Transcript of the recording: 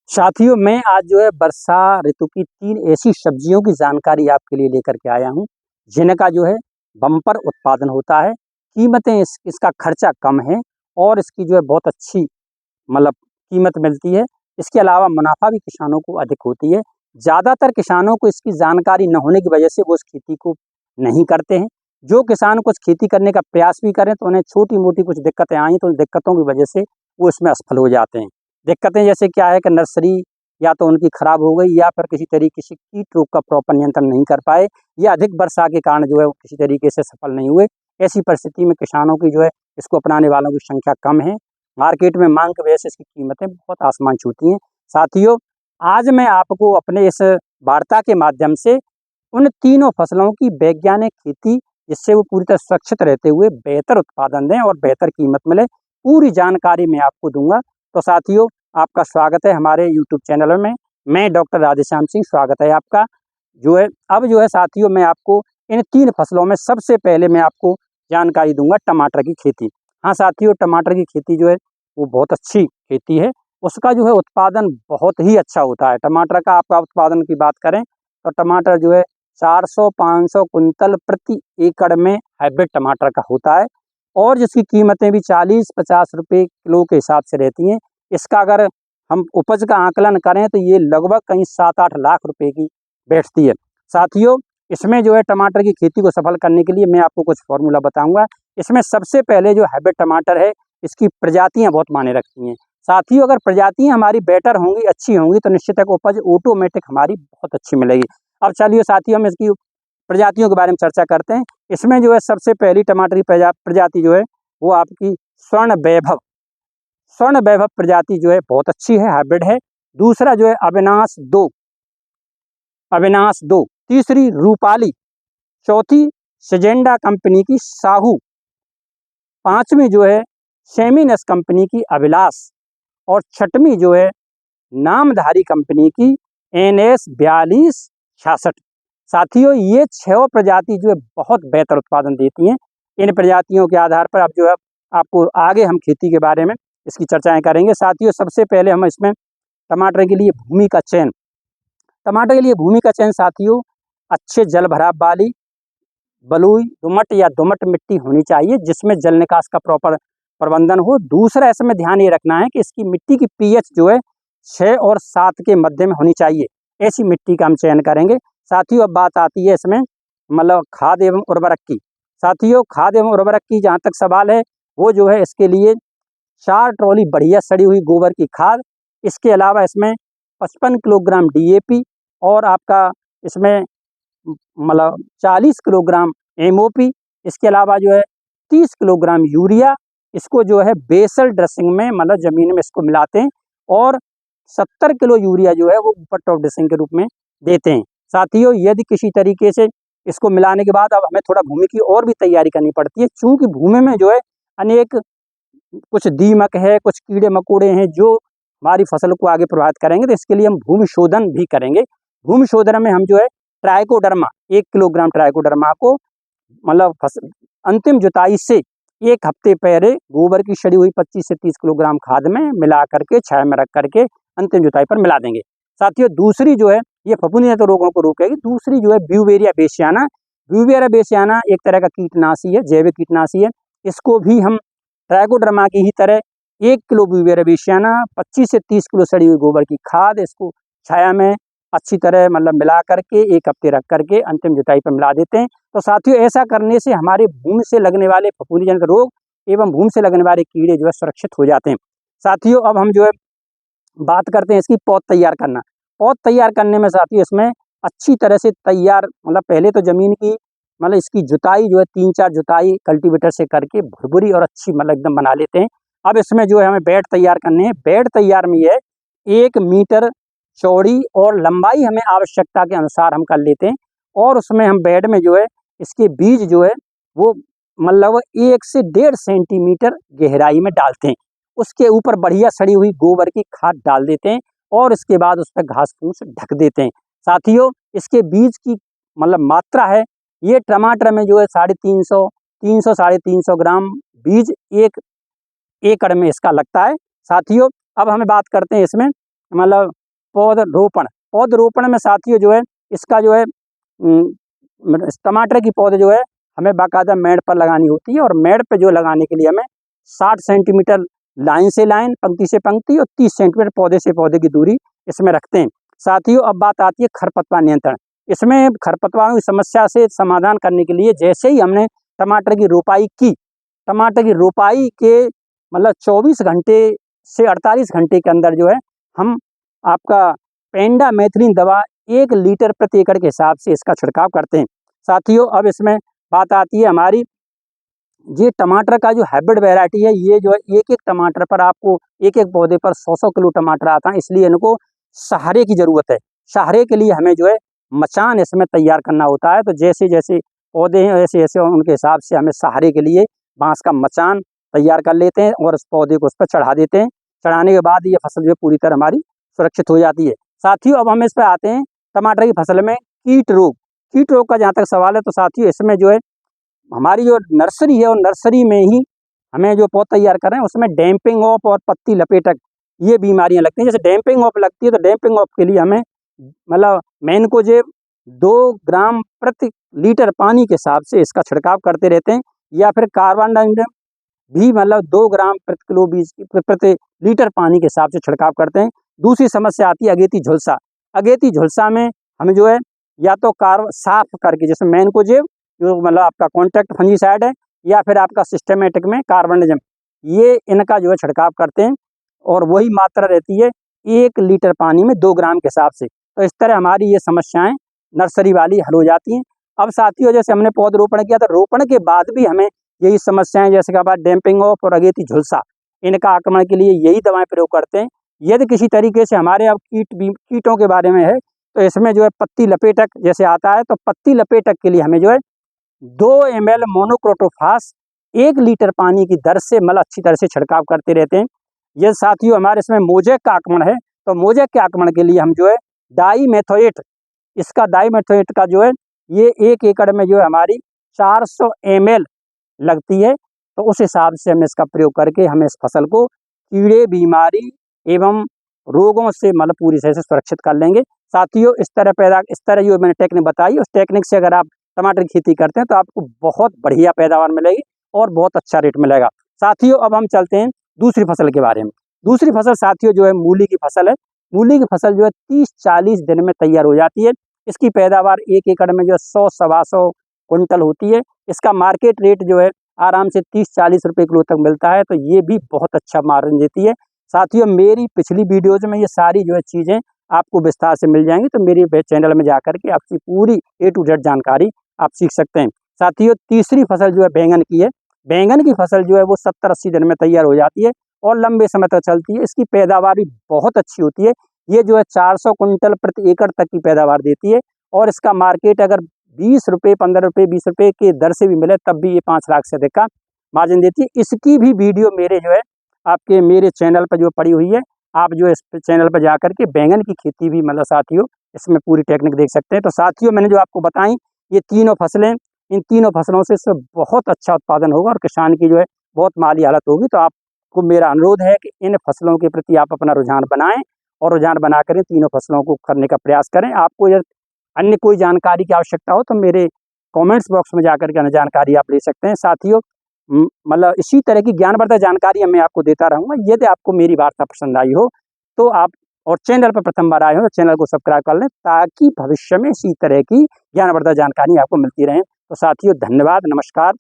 साथियों, मैं आज जो है वर्षा ऋतु की 3 ऐसी सब्जियों की जानकारी आपके लिए लेकर के आया हूँ, जिनका जो है बम्पर उत्पादन होता है। कीमतें इसका खर्चा कम है और इसकी जो है बहुत अच्छी मतलब कीमत मिलती है। इसके अलावा मुनाफ़ा भी किसानों को अधिक होती है। ज़्यादातर किसानों को इसकी जानकारी न होने की वजह से वो इस खेती को नहीं करते हैं। जो किसान कुछ खेती करने का प्रयास भी करें तो उन्हें छोटी-मोटी कुछ दिक्कतें आई तो उन दिक्कतों की वजह से वो इसमें असफल हो जाते हैं। दिक्कतें जैसे क्या है कि नर्सरी या तो उनकी खराब हो गई या फिर किसी तरीके से कीट रोग का प्रॉपर नियंत्रण नहीं कर पाए या अधिक वर्षा के कारण जो है वो किसी तरीके से सफल नहीं हुए। ऐसी परिस्थिति में किसानों की जो है इसको अपनाने वालों की संख्या कम है। मार्केट में मांग की वजह से इसकी कीमतें बहुत आसमान छूती हैं। साथियों, आज मैं आपको अपने इस वार्ता के माध्यम से उन तीनों फसलों की वैज्ञानिक खेती, जिससे वो पूरी तरह सुरक्षित रहते हुए बेहतर उत्पादन दें और बेहतर कीमत मिले, पूरी जानकारी मैं आपको दूंगा। तो साथियों, आपका स्वागत है हमारे यूट्यूब चैनल में। मैं डॉक्टर राधेश्याम सिंह, स्वागत है आपका। अब जो है साथियों, मैं आपको इन 3 फसलों में सबसे पहले मैं आपको जानकारी दूंगा टमाटर की खेती। हाँ साथियों, टमाटर की खेती जो है वो बहुत अच्छी खेती है। उसका जो है उत्पादन बहुत ही अच्छा होता है। टमाटर का आपका उत्पादन की बात करें तो टमाटर जो है 400-500 कुंतल प्रति एकड़ में हाइब्रिड टमाटर का होता है और जिसकी कीमतें भी 40-50 रुपये किलो के हिसाब से रहती हैं। इसका अगर हम उपज का आकलन करें तो ये लगभग कहीं 7-8 लाख रुपए की बैठती है। साथियों, इसमें जो है टमाटर की खेती को सफल करने के लिए मैं आपको कुछ फार्मूला बताऊंगा। इसमें सबसे पहले जो हाइब्रिड टमाटर है, इसकी प्रजातियां बहुत मायने रखती हैं। साथियों, अगर प्रजातियां हमारी बेटर होंगी, अच्छी होंगी, तो निश्चित है उपज ऑटोमेटिक हमारी बहुत अच्छी मिलेगी। अब चलिए साथियों, हम इसकी प्रजातियों के बारे में चर्चा करते हैं। इसमें जो है सबसे पहली टमाटर की प्रजाति जो है वो आपकी स्वर्ण वैभव। स्वर्ण वैभव प्रजाति जो है बहुत अच्छी है, हाइब्रिड है। दूसरा जो है अविनाश दो। तीसरी रूपाली। चौथी सिजेंडा कंपनी की साहू। पांचवी जो है सेमिनस कंपनी की अभिलाष और छठवीं जो है नामधारी कंपनी की NS 4266। साथियों, ये 6 प्रजाति जो है बहुत बेहतर उत्पादन देती हैं। इन प्रजातियों के आधार पर अब जो है आपको आगे हम खेती के बारे में इसकी चर्चाएं करेंगे। साथियों, सबसे पहले हम इसमें टमाटर के लिए भूमि का चयन। टमाटर के लिए भूमि का चयन साथियों, अच्छे जल भराव वाली बलुई दोमट या दोमट मिट्टी होनी चाहिए, जिसमें जल निकास का प्रॉपर प्रबंधन हो। दूसरा इसमें ध्यान ये रखना है कि इसकी मिट्टी की pH जो है 6 और 7 के मध्य में होनी चाहिए। ऐसी मिट्टी का हम चयन करेंगे। साथियों, अब बात आती है इसमें मतलब खाद एवं उर्वरक की। साथियों, खाद एवं उर्वरक की जहाँ तक सवाल है, वो जो है इसके लिए 4 ट्रॉली बढ़िया सड़ी हुई गोबर की खाद। इसके अलावा इसमें 55 किलोग्राम DAP और आपका इसमें मतलब 40 किलोग्राम MOP। इसके अलावा जो है 30 किलोग्राम यूरिया। इसको जो है बेसल ड्रेसिंग में मतलब ज़मीन में इसको मिलाते हैं और 70 किलो यूरिया जो है वो ऊपर टॉप ड्रेसिंग के रूप में देते हैं। साथियों, यदि किसी तरीके से इसको मिलाने के बाद अब हमें थोड़ा भूमि की और भी तैयारी करनी पड़ती है, चूँकि भूमि में जो है अनेक कुछ दीमक है, कुछ कीड़े मकोड़े हैं जो हमारी फसल को आगे प्रभावित करेंगे, तो इसके लिए हम भूमि शोधन भी करेंगे। भूमि शोधन में हम जो है ट्राइकोडर्मा 1 किलोग्राम ट्राइकोडर्मा को मतलब अंतिम जुताई से 1 हफ्ते पहले गोबर की सड़ी हुई 25 से 30 किलोग्राम खाद में मिला करके छाया में रख करके अंतिम जुताई पर मिला देंगे। साथियों, दूसरी जो है ये फफूंदी रोगों को रोकेगी। दूसरी जो है ब्यूवेरिया बेसियाना। ब्यूवेरिया बेसियाना एक तरह का कीटनाशी है, जैविक कीटनाशी है। इसको भी हम ट्राइकोडर्मा की ही तरह 1 किलो ब्यूवेरिया बेसियाना, 25 से 30 किलो सड़ी हुई गोबर की खाद, इसको छाया में अच्छी तरह मतलब मिला करके 1 हफ्ते रख करके अंतिम जुताई पर मिला देते हैं। तो साथियों, ऐसा करने से हमारे भूमि से लगने वाले फफूंदी जनित रोग एवं भूमि से लगने वाले कीड़े जो है सुरक्षित हो जाते हैं। साथियों, अब हम जो है बात करते हैं इसकी पौध तैयार करना। पौध तैयार करने में साथियों इसमें अच्छी तरह से तैयार मतलब पहले तो ज़मीन की मतलब इसकी जुताई जो है 3-4 जुताई कल्टीवेटर से करके भुरभुरी और अच्छी मतलब एकदम बना लेते हैं। अब इसमें जो है हमें बेड तैयार करने हैं। बेड तैयार में ये 1 मीटर चौड़ी और लंबाई हमें आवश्यकता के अनुसार हम कर लेते हैं और उसमें हम बेड में जो है इसके बीज जो है वो मतलब 1 से 1.5 सेंटीमीटर गहराई में डालते हैं। उसके ऊपर बढ़िया सड़ी हुई गोबर की खाद डाल देते हैं और इसके बाद उस पर घास फूस ढक देते हैं। साथियों, इसके बीज की मतलब मात्रा है, ये टमाटर में जो है 350 साढ़े 300 ग्राम बीज 1 एकड़ में इसका लगता है। साथियों, अब हमें बात करते हैं इसमें मतलब पौधरोपण में साथियों जो है इसका जो है टमाटर की पौधे जो है हमें बाकायदा मेड़ पर लगानी होती है, और मेड़ पे जो लगाने के लिए हमें 60 सेंटीमीटर लाइन से लाइन, पंक्ति से पंक्ति, और 30 सेंटीमीटर पौधे से पौधे की दूरी इसमें रखते हैं। साथियों अब बात आती है खरपतवार नियंत्रण। इसमें खरपतवारों की समस्या से समाधान करने के लिए जैसे ही हमने टमाटर की रोपाई की, टमाटर की रोपाई के मतलब 24 घंटे से 48 घंटे के अंदर जो है हम आपका पेंडामेथ्रिन दवा 1 लीटर प्रति एकड़ के हिसाब से इसका छिड़काव करते हैं। साथियों अब इसमें बात आती है हमारी, ये टमाटर का जो हाइब्रिड वैरायटी है, ये जो है एक एक टमाटर पर आपको एक एक पौधे पर 100-100 किलो टमाटर आता है, इसलिए इनको सहारे की ज़रूरत है। सहारे के लिए हमें जो है मचान इसमें तैयार करना होता है। तो जैसे जैसे पौधे हैं वैसे वैसे उनके हिसाब से हमें सहारे के लिए बांस का मचान तैयार कर लेते हैं और उस पौधे को उस पर चढ़ा देते हैं। चढ़ाने के बाद ये फसल जो है पूरी तरह हमारी सुरक्षित हो जाती है। साथियों अब हम इस पर आते हैं टमाटर की फसल में कीट रोग का जहाँ तक सवाल है, तो साथियों इसमें जो है हमारी जो नर्सरी है और नर्सरी में ही हमें जो पौधा तैयार कर रहे हैं उसमें डैम्पिंग ऑफ और पत्ती लपेटक ये बीमारियां लगती हैं। जैसे डैम्पिंग ऑफ लगती है तो डैम्पिंग ऑफ के लिए हमें मतलब मैनकोजेब 2 ग्राम प्रति लीटर पानी के हिसाब से इसका छिड़काव करते रहते हैं, या फिर कार्बोनडाजिम भी मतलब 2 ग्राम प्रति किलो बीज प्रति लीटर पानी के हिसाब से छिड़काव करते हैं। दूसरी समस्या आती है अगेती झुलसा। अगेती झुलसा में हमें जो है या तो साफ करके जैसे मैनकोजेब जो मतलब आपका कॉन्टैक्ट फंजीसाइड है, या फिर आपका सिस्टमेटिक में कार्बोनडाजिम, ये इनका जो है छिड़काव करते हैं, और वही मात्रा रहती है 1 लीटर पानी में 2 ग्राम के हिसाब से। तो इस तरह हमारी ये समस्याएं नर्सरी वाली हल हो जाती हैं। अब साथियों जैसे हमने पौधरोपण किया तो रोपण के बाद भी हमें यही समस्याएं जैसे कि बाद डैम्पिंग ऑफ और अगेती झुलसा, इनका आक्रमण के लिए यही दवाएं प्रयोग करते हैं। यदि किसी तरीके से हमारे अब कीटों के बारे में है तो इसमें जो है पत्ती लपेटक जैसे आता है, तो पत्ती लपेटक के लिए हमें जो है 2 ml मोनोक्रोटोफास 1 लीटर पानी की दर से मतलब अच्छी तरह से छिड़काव करते रहते हैं। ये साथियों हमारे इसमें मोजेक का आक्रमण है, तो मोजेक के आक्रमण के लिए हम जो है डाईमेथोएट, इसका डाईमेथोएट का जो है ये 1 एकड़ में जो है हमारी 400 ml लगती है। तो उस हिसाब से हम इसका प्रयोग करके हम इस फसल को कीड़े, बीमारी एवं रोगों से मतलब पूरी तरह से सुरक्षित कर लेंगे। साथियों इस तरह जो मैंने टेक्निक बताई उस टेक्निक से अगर आप टमाटर की खेती करते हैं तो आपको बहुत बढ़िया पैदावार मिलेगी और बहुत अच्छा रेट मिलेगा। साथियों अब हम चलते हैं दूसरी फसल के बारे में। दूसरी फसल साथियों जो है मूली की फसल है। मूली की फसल जो है 30-40 दिन में तैयार हो जाती है। इसकी पैदावार 1 एकड़ में जो है 100-125 कुंटल होती है। इसका मार्केट रेट जो है आराम से 30-40 रुपये किलो तक मिलता है, तो ये भी बहुत अच्छा मार्जिन देती है। साथियों मेरी पिछली वीडियोज में ये सारी जो है चीज़ें आपको विस्तार से मिल जाएंगी, तो मेरे चैनल में जाकर के आपकी पूरी A to Z जानकारी आप सीख सकते हैं। साथियों तीसरी फसल जो है बैंगन की है। बैंगन की फसल जो है वो 70-80 दिन में तैयार हो जाती है और लंबे समय तक चलती है। इसकी पैदावार भी बहुत अच्छी होती है। ये जो है 400 कुंटल प्रति एकड़ तक की पैदावार देती है, और इसका मार्केट अगर 20 रुपये, 15 रुपये, 20 रुपये के दर से भी मिले तब भी ये 5 लाख से अधिक का मार्जिन देती है। इसकी भी वीडियो मेरे जो है आपके मेरे चैनल पर जो पड़ी हुई है, आप जो इस चैनल पर जाकर के बैंगन की खेती भी मतलब साथियों इसमें पूरी टेक्निक देख सकते हैं। तो साथियों मैंने जो आपको बताई ये तीनों फसलें, इन तीनों फसलों से इसमें बहुत अच्छा उत्पादन होगा और किसान की जो है बहुत माली हालत होगी। तो आपको मेरा अनुरोध है कि इन फसलों के प्रति आप अपना रुझान बनाएं और रुझान बना कर तीनों फसलों को करने का प्रयास करें। आपको यदि अन्य कोई जानकारी की आवश्यकता हो तो मेरे कमेंट्स बॉक्स में जाकर के अन्य जानकारी आप ले सकते हैं। साथियों मतलब इसी तरह की ज्ञानवर्धक जानकारी मैं आपको देता रहूँगा। यदि आपको मेरी वार्ता पसंद आई हो तो आप और चैनल पर प्रथम बार आए हो तो चैनल को सब्सक्राइब कर लें, ताकि भविष्य में इसी तरह की ज्ञानवर्धक जानकारी आपको मिलती रहे। तो साथियों धन्यवाद, नमस्कार।